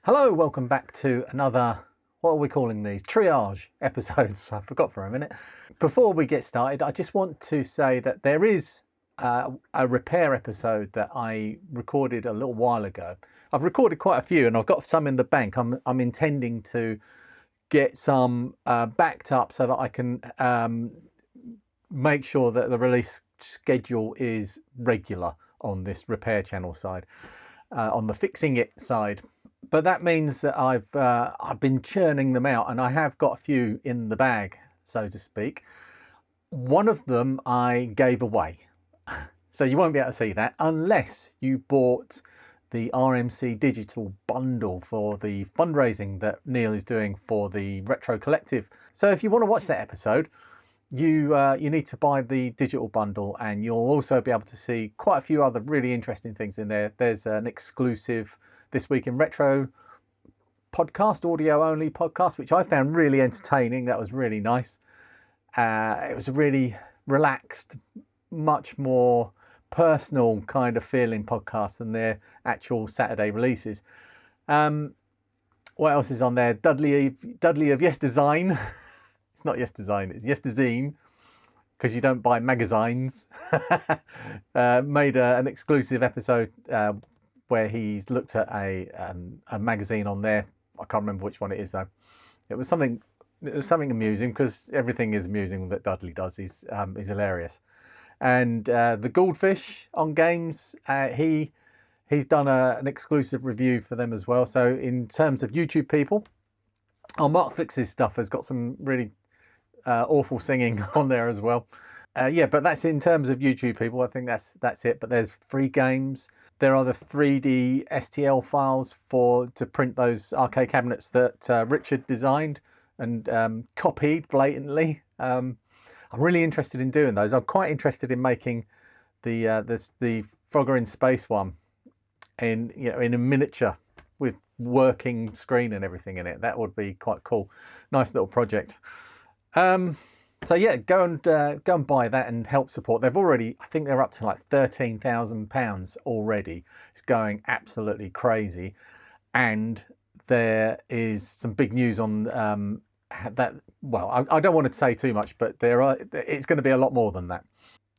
Hello, welcome back to another, what are we calling these? Triage episodes. I forgot for a minute. Before we get started, I just want to say that there is a repair episode that I recorded a little while ago. I've recorded quite a few and I've got some in the bank. I'm intending to get some backed up so that I can make sure that the release schedule is regular on this repair channel side, on the fixing it side. But that means that I've been churning them out, and I have got a few in the bag, so to speak. One of them I gave away, so you won't be able to see that unless you bought the RMC digital bundle for the fundraising that Neil is doing for the Retro Collective. So if you want to watch that episode, you need to buy the digital bundle, and you'll also be able to see quite a few other really interesting things in there. There's an exclusive This Week in Retro podcast, audio only podcast, which I found really entertaining. That was really nice. It was a really relaxed, much more personal kind of feeling podcast than their actual Saturday releases. What else is on there? Dudley of Yes Design. It's not Yes Design, it's Yes Design, because you don't buy magazines. Made an exclusive episode where he's looked at a magazine on there. I can't remember which one it is though. It was something amusing, because everything is amusing that Dudley does. He's hilarious. And the Goldfish on games, he's done an exclusive review for them as well. So in terms of YouTube people, Mark Fix's stuff has got some really awful singing on there as well. Yeah, but that's in terms of YouTube people. I think that's it. But there's free games. There are the 3D STL files to print those arcade cabinets that Richard designed and copied blatantly. I'm really interested in doing those. I'm quite interested in making the Frogger in Space one in a miniature with working screen and everything in it. That would be quite cool. Nice little project. So yeah, go and buy that and help support. They've already, I think they're up to like £13,000 already. It's going absolutely crazy, and there is some big news on that. Well, I don't want to say too much, but it's going to be a lot more than that.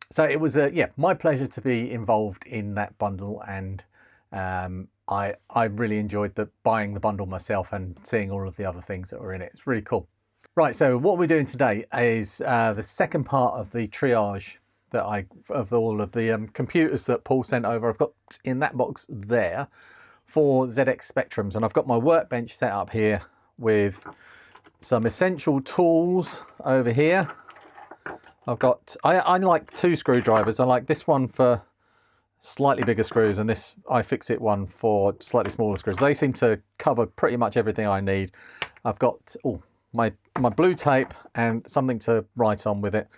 So it was my pleasure to be involved in that bundle, and I really enjoyed buying the bundle myself and seeing all of the other things that were in it. It's really cool. Right, so what we're doing today is the second part of the triage of all of the computers that Paul sent over. I've got in that box there 4 ZX Spectrums, and I've got my workbench set up here with some essential tools over here. I like 2 screwdrivers. I like this one for slightly bigger screws, and this iFixit one for slightly smaller screws. They seem to cover pretty much everything I need. I've got my blue tape and something to write on with it,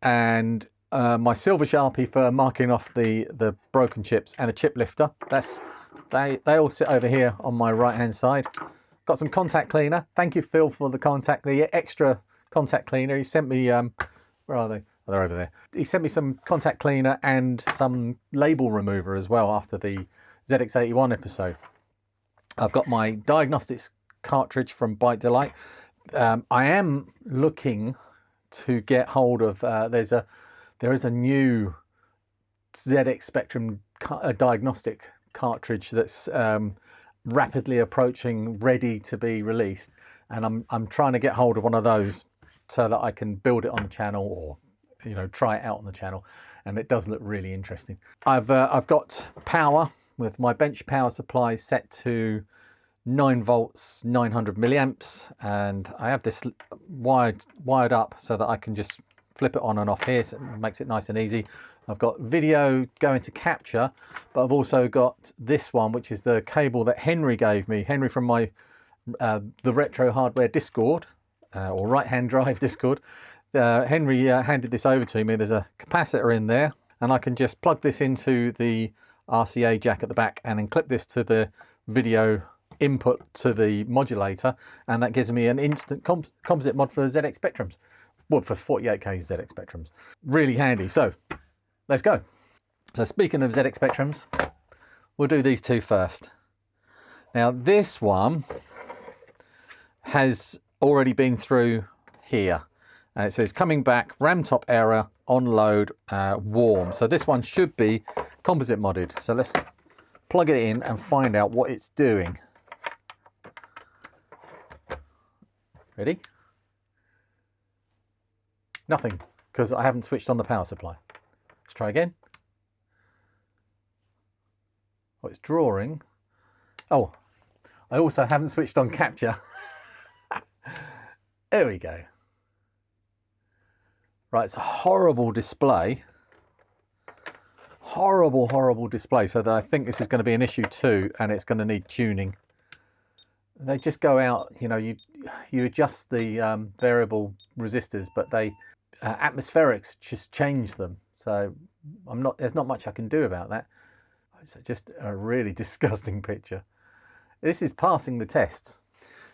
and my silver Sharpie for marking off the broken chips, and a chip lifter. They all sit over here on my right hand side. Got some contact cleaner. Thank you, Phil, for the extra contact cleaner. He sent me where are they? Oh, they're over there. He sent me some contact cleaner and some label remover as well after the ZX81 episode. I've got my diagnostics cartridge from Byte Delight. I am looking to get hold of there is a new ZX Spectrum diagnostic cartridge that's rapidly approaching, ready to be released, and I'm trying to get hold of one of those so that I can build it on the channel, or try it out on the channel, and it does look really interesting. I've got power with my bench power supply set to 9 volts, 900 milliamps, and I have this wired up so that I can just flip it on and off here, so it makes it nice and easy. I've got video going to capture, but I've also got this one, which is the cable that Henry gave me. Henry from my the Retro Hardware Discord, or Right Hand Drive Discord. Henry handed this over to me. There's a capacitor in there, and I can just plug this into the RCA jack at the back and then clip this to the video input to the modulator, and that gives me an instant composite mod for ZX Spectrums. Well, for 48K ZX Spectrums. Really handy. So let's go. So speaking of ZX Spectrums, we'll do these 2 first. Now this one has already been through here. And it says coming back, RAM top error, on load, warm. So this one should be composite modded. So let's plug it in and find out what it's doing. Ready? Nothing, because I haven't switched on the power supply. Let's try again. Oh, it's drawing. Oh, I also haven't switched on capture. There we go. Right, it's a horrible display. Horrible, horrible display. So that I think this is going to be an issue too, and it's going to need tuning. They just go out, you know, you adjust the variable resistors, but they atmospherics just change them. So there's not much I can do about that. It's just a really disgusting picture. This is passing the tests.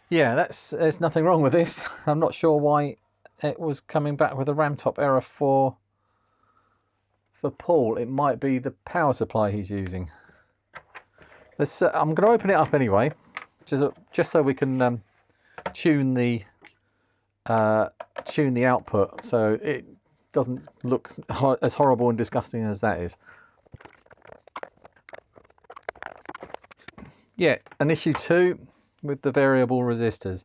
Yeah, there's nothing wrong with this. I'm not sure why it was coming back with a RAM top error for Paul. It might be the power supply he's using. I'm going to open it up anyway, just so we can tune the output, so it doesn't look as horrible and disgusting as that is. Yeah, an issue 2 with the variable resistors.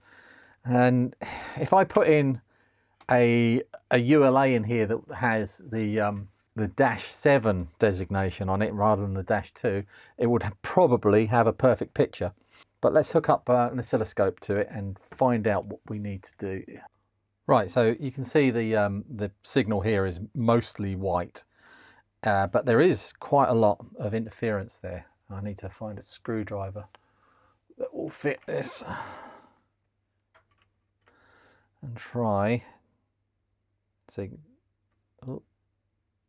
And if I put in a ULA in here that has the -7 designation on it rather than the -2, it would probably have a perfect picture. But let's hook up an oscilloscope to it and find out what we need to do. Right, so you can see the signal here is mostly white, but there is quite a lot of interference there. I need to find a screwdriver that will fit this and try. See, oh,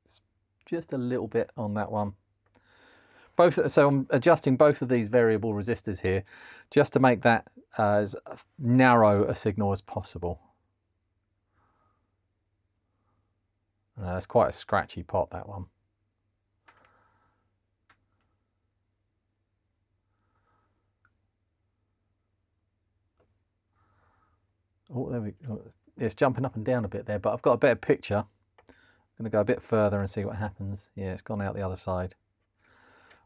it's just a little bit on that one. So I'm adjusting both of these variable resistors here just to make that as narrow a signal as possible. That's quite a scratchy pot, that one. Oh, there we go. It's jumping up and down a bit there, but I've got a better picture. I'm going to go a bit further and see what happens. Yeah, it's gone out the other side.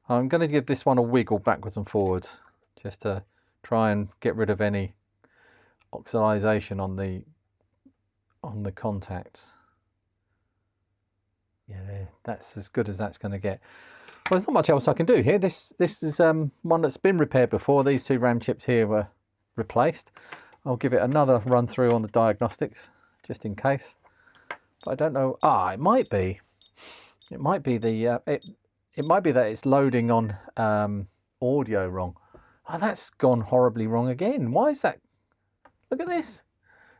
I'm going to give this one a wiggle backwards and forwards, just to try and get rid of any oxidization on the contacts. Yeah, that's as good as that's going to get. Well, there's not much else I can do here. This is one that's been repaired before. These 2 RAM chips here were replaced. I'll give it another run through on the diagnostics, just in case. But I don't know. It might be. It might be it might be that it's loading on audio wrong. Oh, that's gone horribly wrong again. Why is that? Look at this.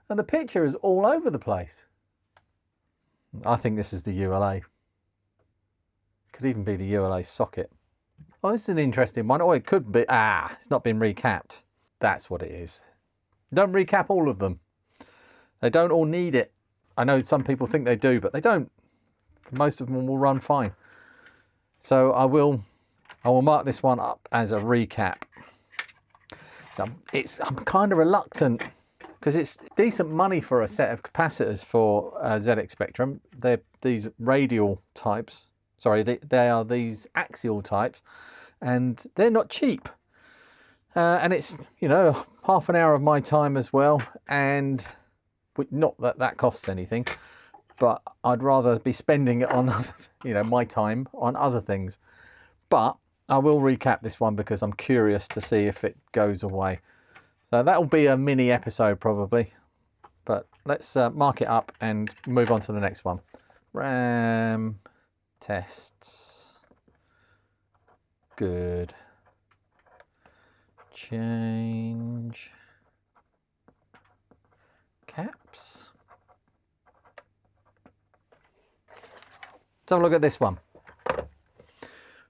And the picture is all over the place. I think this is the ULA. Could even be the ULA socket. Oh, this is an interesting one. Oh, it could be. It's not been recapped. That's what it is. Don't recap all of them. They don't all need it. I know some people think they do, but they don't. Most of them will run fine. So I will mark this one up as a recap. So I'm kind of reluctant because it's decent money for a set of capacitors for ZX Spectrum. They're these radial types. Sorry, they are these axial types, and they're not cheap. And it's, you know, half an hour of my time as well, and not that that costs anything, but I'd rather be spending it on, you know, my time on other things. But I will recap this one because I'm curious to see if it goes away. So that'll be a mini episode probably, but let's mark it up and move on to the next one. RAM tests. Good. Change caps. Let's have a look at this one.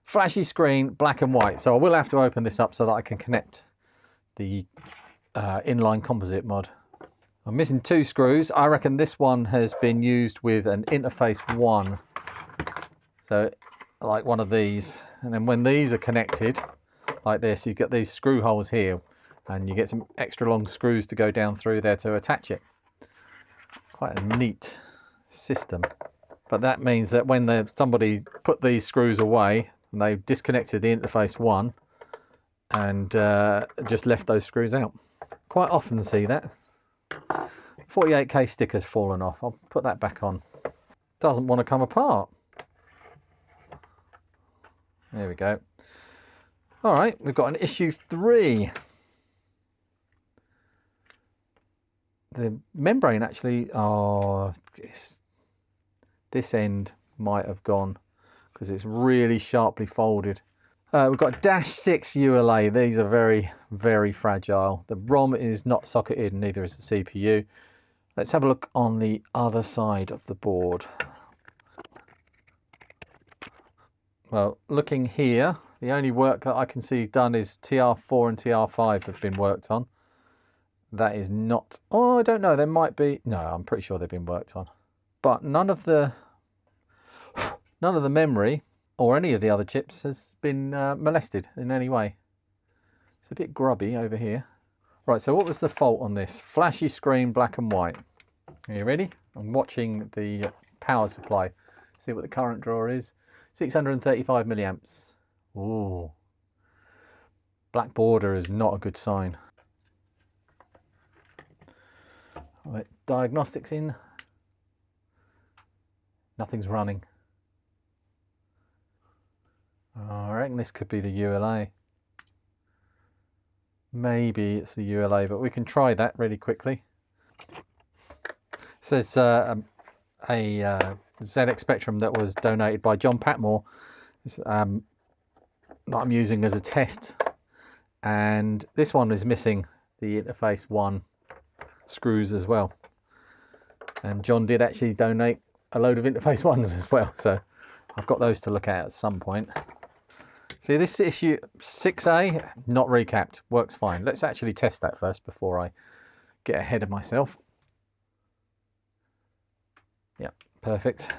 Flashy screen, black and white. So I will have to open this up so that I can connect the inline composite mod. I'm missing 2 screws. I reckon this one has been used with an interface 1. So like one of these. And then when these are connected, like this. You've got these screw holes here, and you get some extra long screws to go down through there to attach it. It's quite a neat system. But that means that when somebody put these screws away, and they've disconnected the interface 1 and just left those screws out. Quite often see that. 48K sticker's fallen off. I'll put that back on. Doesn't want to come apart. There we go. All right, we've got an issue 3. The membrane actually, this end might have gone because it's really sharply folded. We've got -6 ULA. These are very, very fragile. The ROM is not socketed, and neither is the CPU. Let's have a look on the other side of the board. Well, looking here, the only work that I can see done is TR4 and TR5 have been worked on. That is not, oh, I don't know, there might be, no, I'm pretty sure they've been worked on. But none of the memory or any of the other chips has been molested in any way. It's a bit grubby over here. Right, so what was the fault on this? Flashy screen, black and white. Are you ready? I'm watching the power supply. See what the current draw is. 635 milliamps. Ooh. Black border is not a good sign. I'll let diagnostics in. Nothing's running. I reckon this could be the ULA. Maybe it's the ULA, but we can try that really quickly. It says a ZX Spectrum that was donated by John Patmore that I'm using as a test, and this one is missing the interface 1 screws as well, and John did actually donate a load of interface 1s as well, so I've got those to look at some point. See, this issue 6A, not recapped, works fine. Let's actually test that first before I get ahead of myself. Yeah, perfect.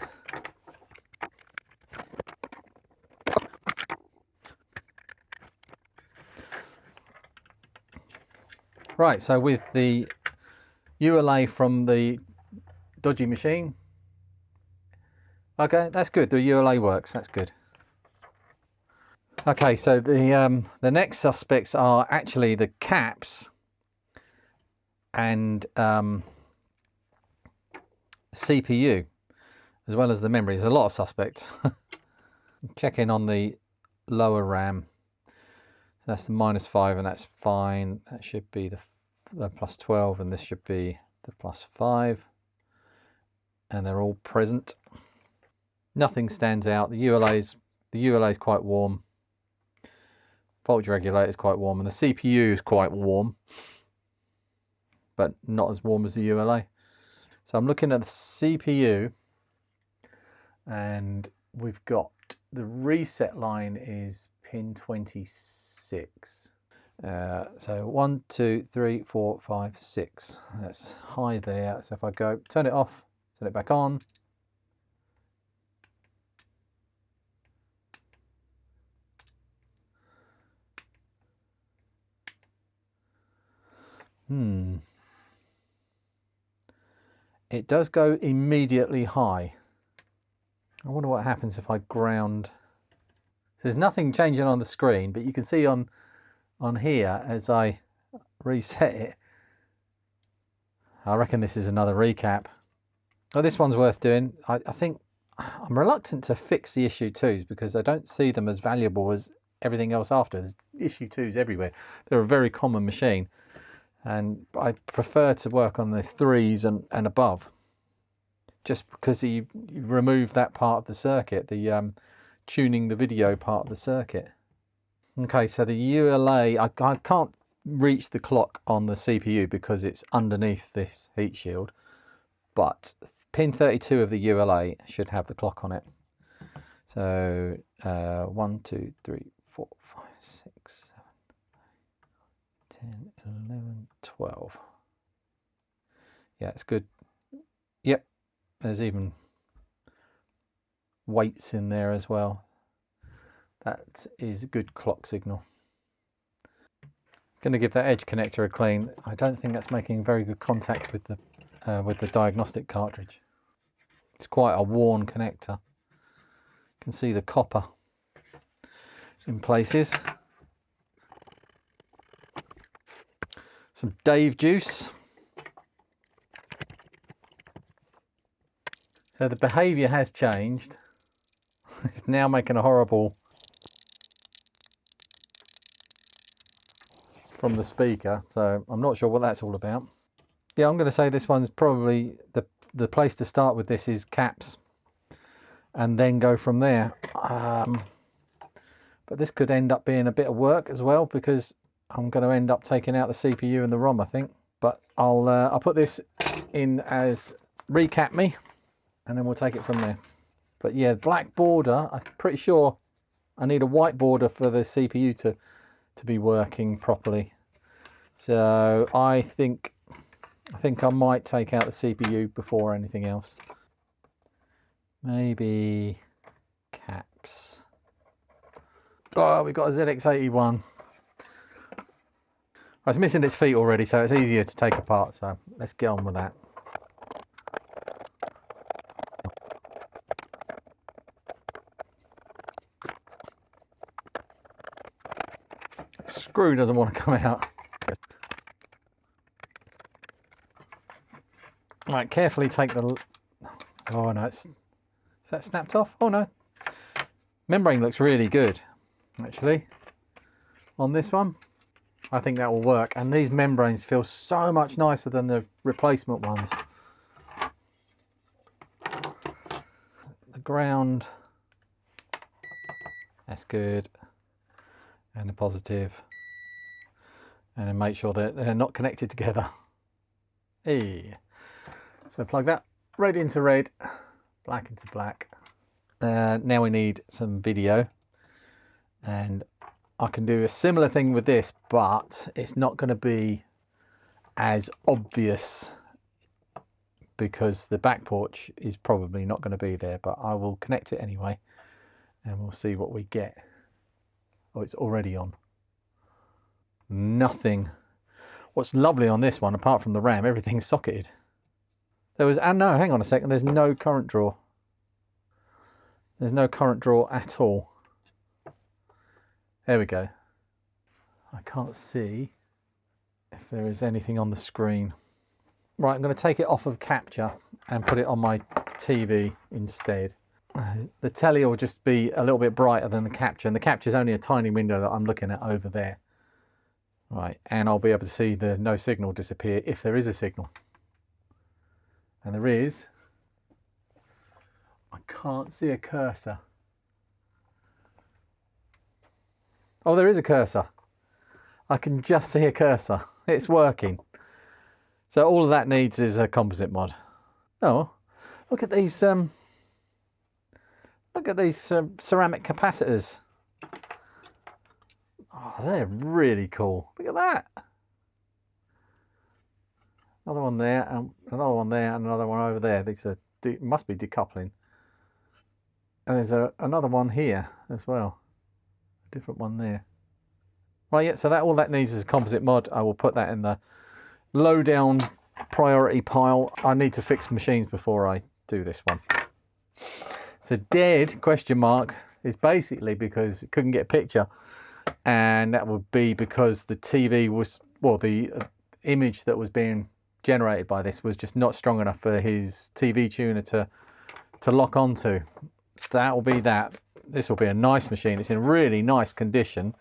Right, so with the ULA from the dodgy machine, okay, that's good. The ULA works, that's good. Okay, so the next suspects are actually the caps and CPU, as well as the memory. There's a lot of suspects. Check in on the lower RAM. That's the -5, and that's fine. That should be the +12, and this should be the +5, and they're all present. Nothing stands out. The ULA is quite warm. Voltage regulator is quite warm, and the CPU is quite warm, but not as warm as the ULA. So I'm looking at the CPU, and we've got the reset line is pin 26. So 1, 2, 3, 4, 5, 6. That's high there. So if I go turn it off, turn it back on. It does go immediately high. I wonder what happens if I ground. So there's nothing changing on the screen, but you can see on here as I reset it. I reckon this is another recap. Oh, this one's worth doing. I think I'm reluctant to fix the issue 2s because I don't see them as valuable as everything else after. There's issue 2s everywhere. They're a very common machine, and I prefer to work on the 3s and above, just because you remove that part of the circuit, the tuning the video part of the circuit. Okay, so the ULA, I can't reach the clock on the CPU because it's underneath this heat shield, but pin 32 of the ULA should have the clock on it. So 1, 2, 3, 4, 5, 6, 7, 10, 11, 12. Yeah, it's good. Yep, there's even weights in there as well. That is a good clock signal. Going to give that edge connector a clean. I don't think that's making very good contact with the diagnostic cartridge. It's quite a worn connector. You can see the copper in places. Some Dave juice. So the behaviour has changed. It's now making a horrible from the speaker, so I'm not sure what that's all about. Yeah, I'm going to say this one's probably the place to start with. This is caps and then go from there. But this could end up being a bit of work as well, because I'm going to end up taking out the CPU and the ROM, I think. But I'll put this in as recap me, and then we'll take it from there. But yeah, black border, I'm pretty sure I need a white border for the CPU to be working properly. So I think I might take out the CPU before anything else. Maybe caps. Oh, we've got a ZX81. It's missing its feet already, so it's easier to take apart. So let's get on with that. Screw doesn't want to come out. Right, carefully take the... Oh no, is that snapped off? Oh no. Membrane looks really good, actually, on this one. I think that will work. And these membranes feel so much nicer than the replacement ones. The ground, that's good. And the positive. And then make sure that they're not connected together. Hey. So plug that red into red, black into black. Now we need some video. And I can do a similar thing with this, but it's not going to be as obvious because the back porch is probably not going to be there, but I will connect it anyway and we'll see what we get. Oh, it's already on. Nothing. What's lovely on this one, apart from the RAM, everything's socketed. There was, and no, hang on a second, there's no current draw. There's no current draw at all. There we go. I can't see if there is anything on the screen. Right, I'm going to take it off of capture and put it on my TV instead. The telly will just be a little bit brighter than the capture, and the capture is only a tiny window that I'm looking at over there. Right, and I'll be able to see the no signal disappear if there is a signal. And there is. I can't see a cursor. Oh, there is a cursor. I can just see a cursor. It's working. So all of that needs is a composite mod. Oh, look at these. Look at these ceramic capacitors. Oh, they're really cool. Look at that. Another one there, and another one there, and another one over there. These are must be decoupling. And there's another one here as well. A different one there. Right, yeah, so that all that needs is a composite mod. I will put that in the low down priority pile. I need to fix machines before I do this one. So dead question mark is basically because it couldn't get a picture, and that would be because the TV was, well, the image that was being generated by this was just not strong enough for his TV tuner to lock onto. That will be that. This will be a nice machine. It's in really nice condition,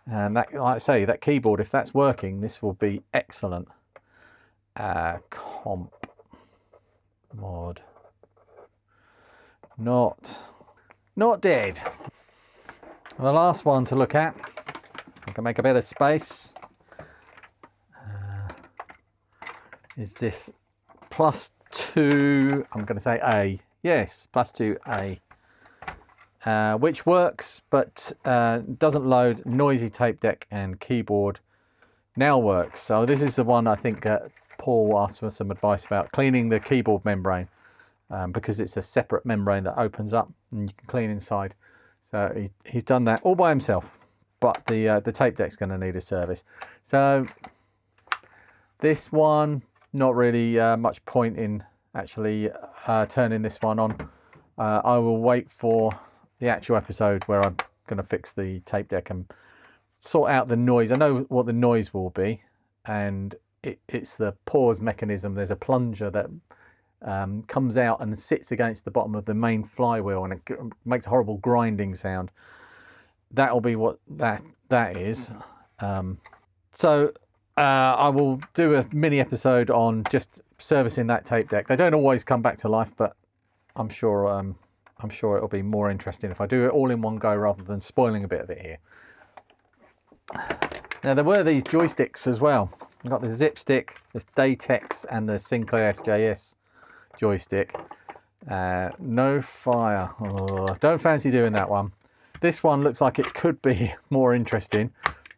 and that, like I say, that keyboard, if that's working, this will be excellent. Comp mod. Not dead. And the last one to look at, I can make a bit of space, is this +2, I'm going to say A. Yes, +2A. Which works, but doesn't load. Noisy tape deck and keyboard now works. So this is the one I think Paul asked for some advice about, cleaning the keyboard membrane. Because it's a separate membrane that opens up and you can clean inside. So he's done that all by himself. but the tape deck's going to need a service. So this one, not really much point in actually turning this one on. I will wait for the actual episode where I'm going to fix the tape deck and sort out the noise. I know what the noise will be, and it's the pause mechanism. There's a plunger that comes out and sits against the bottom of the main flywheel, and it makes a horrible grinding sound. That'll be what that is. So I will do a mini episode on just servicing that tape deck. They don't always come back to life, but I'm sure it'll be more interesting if I do it all in one go rather than spoiling a bit of it here. Now there were these joysticks as well. I've got the Zipstick, this Datex, and the Sinclair SJS joystick. No fire. Oh, don't fancy doing that one. This one looks like it could be more interesting,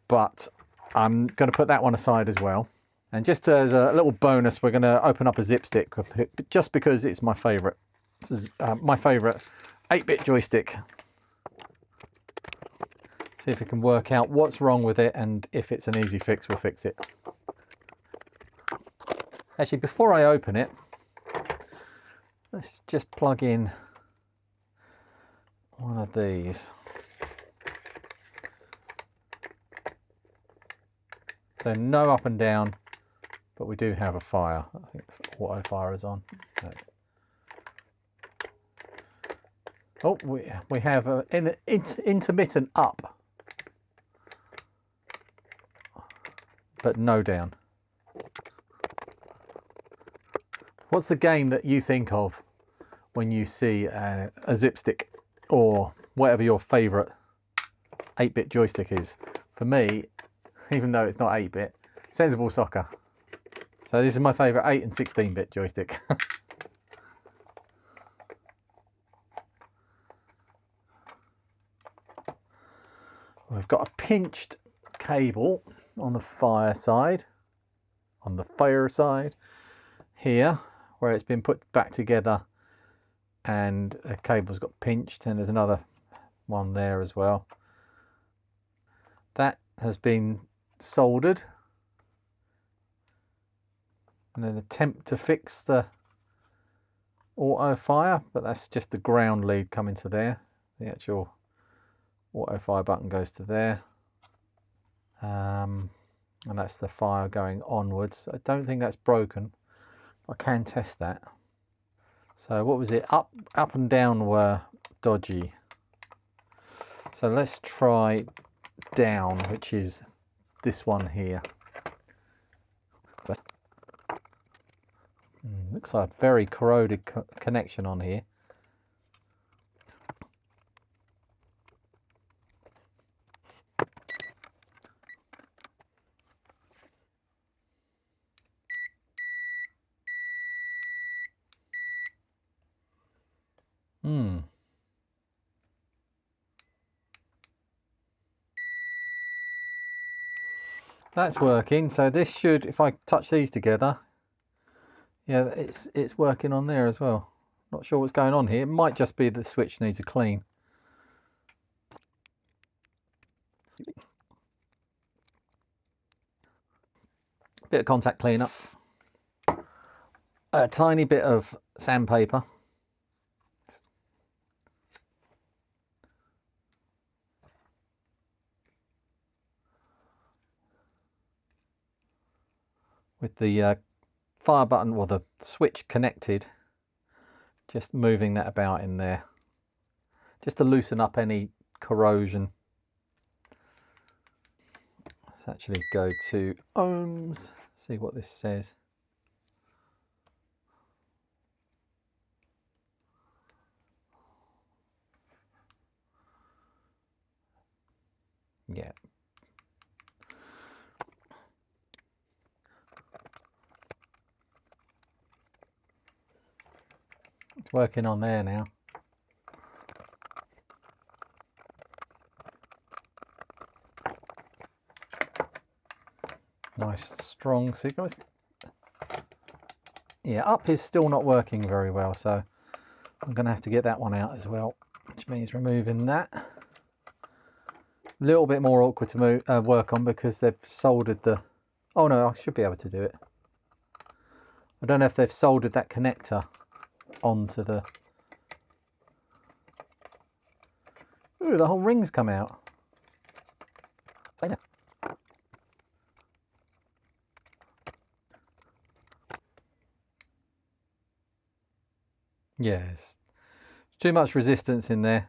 but I'm going to put that one aside as well. And just as a little bonus, we're going to open up a Zipstick just because it's my favourite. This is my favourite 8-bit joystick. See if we can work out what's wrong with it, and if it's an easy fix, we'll fix it. Actually, before I open it, let's just plug in one of these. So no up and down, but we do have a fire. I think auto fire is on. Oh, we have an intermittent up, but no down. What's the game that you think of when you see a Zipstick or whatever your favourite 8-bit joystick is? For me, even though it's not 8-bit, Sensible Soccer. So this is my favourite 8 and 16-bit joystick. We've got a pinched cable on the fire side, here, where it's been put back together, and the cable's got pinched, and there's another one there as well. That has been soldered, and an attempt to fix the auto fire, but that's just the ground lead coming to there. The actual auto fire button goes to there, and that's the fire going onwards. I don't think that's broken. I can test that. So what was it? Up and down were dodgy. So let's try down, which is this one here. Looks like a very corroded connection on here. That's working. So this should, if I touch these together, yeah, it's working on there as well. Not sure what's going on here. It might just be the switch needs a clean. Bit of contact cleanup. A tiny bit of sandpaper. With the fire button or the switch connected, just moving that about in there, just to loosen up any corrosion. Let's actually go to ohms, see what this says. Yeah. It's working on there now. Nice strong signal. Yeah, up is still not working very well, so I'm going to have to get that one out as well, which means removing that. A little bit more awkward to work on because they've soldered the... Oh no, I should be able to do it. I don't know if they've soldered that connector onto the... Ooh, the whole ring's come out. Say that. Yes, too much resistance in there.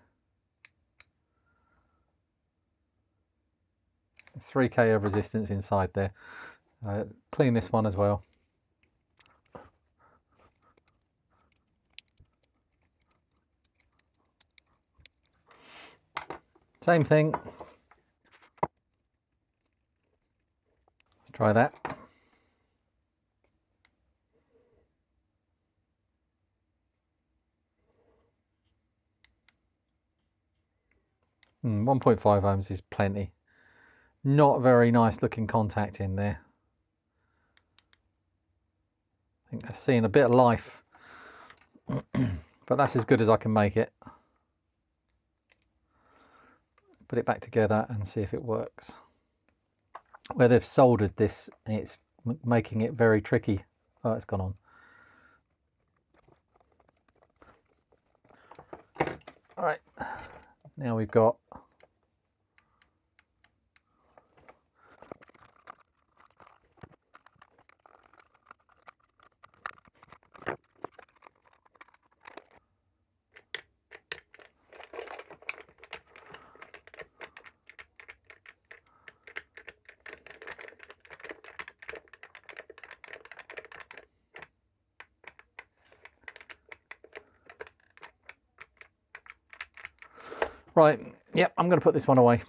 3k of resistance inside there. Clean this one as well. Same thing. Let's try that. 1.5 ohms is plenty. Not very nice looking contact in there. I think that's seeing a bit of life, but that's as good as I can make it. Put it back together and see if it works. Where they've soldered this, it's making it very tricky. Oh, it's gone on. All right, now we've got right, yep, I'm going to put this one away.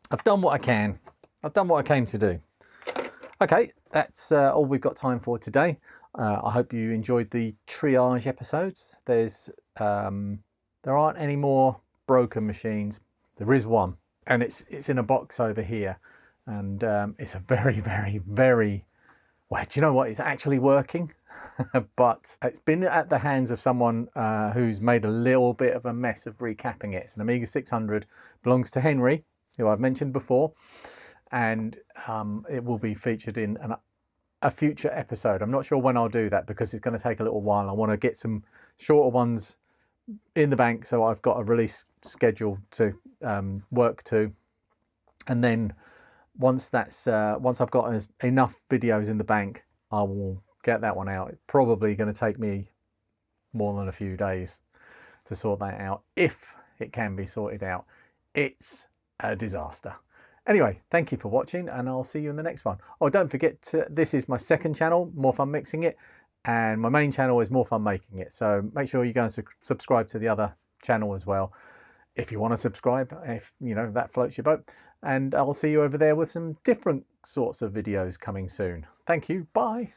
I've done what I can. I've done what I came to do. Okay, that's all we've got time for today. I hope you enjoyed the triage episodes. There aren't any more broken machines. There is one, and it's in a box over here, and it's a very, very, very... Well, do you know what? It's actually working, but it's been at the hands of someone who's made a little bit of a mess of recapping it. It's an Amiga 600, belongs to Henry, who I've mentioned before, and it will be featured in a future episode. I'm not sure when I'll do that because it's going to take a little while. I want to get some shorter ones in the bank, so I've got a release schedule to work to, and then once I've got enough videos in the bank, I will get that one out. It's probably going to take me more than a few days to sort that out, if it can be sorted out. It's a disaster. Anyway, thank you for watching, and I'll see you in the next one. Oh, don't forget, this is my second channel, More Fun Mixing It, and my main channel is More Fun Making It. So make sure you go and subscribe to the other channel as well, if you want to subscribe, if you know that floats your boat. And I'll see you over there with some different sorts of videos coming soon. Thank you. Bye.